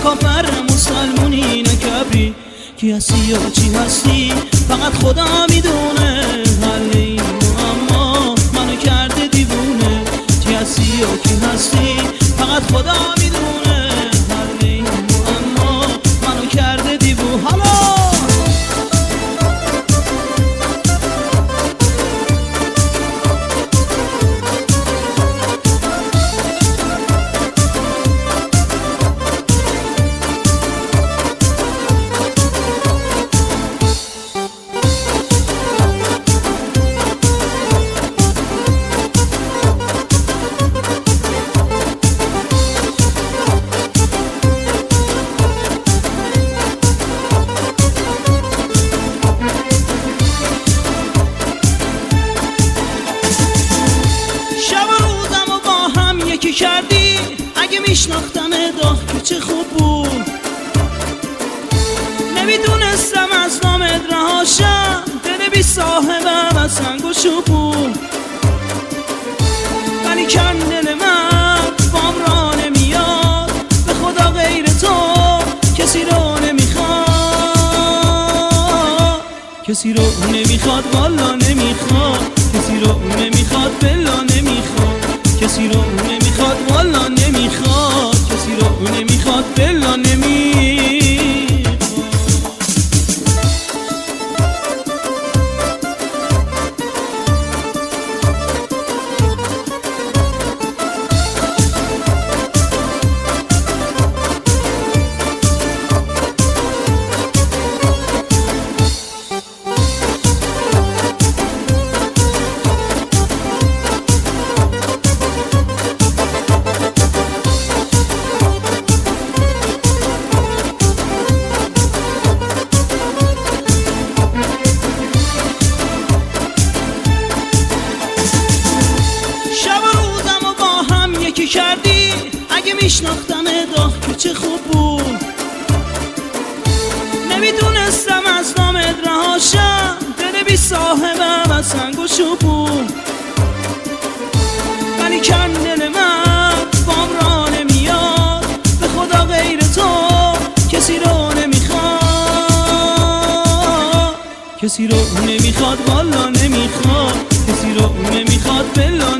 کافر مسلمونی نه کبری. کی هستی یا چی هستی فقط خدا میدونه، حل این معما منو کرده دیوونه. کی هستی یا کی هستی فقط خدا میدونه، حل این معما منو کرده دیوونه. حالا کردی اگه میشناختم داغ که چه خوب بود. نمیدونستم از نامت رهاشم، دل بی صاحبم از سنگ و چوب بود. ولی کن دل من بام را نمیاد، به خدا غیر تو کسی رو نمیخواد. کسی رو نمیخواد والا نمیخواد، کسی رو نمیخواد بلا نمیخواد. کسی رو نمیخواد والا نمیخواد، کسی رو نمیخواد بلا نمیخواد. کردی اگه میشناختم داغ که چه خوب بود. نمیدونستم از نامت رهاشم، دل بی صاحبم از سنگ و چوب بود. ولی کن دل من بام را نمیاد، به خدا غیر تو کسی رو نمیخواد. کسی رو نمیخواد والا نمیخواد، کسی رو نمیخواد بلا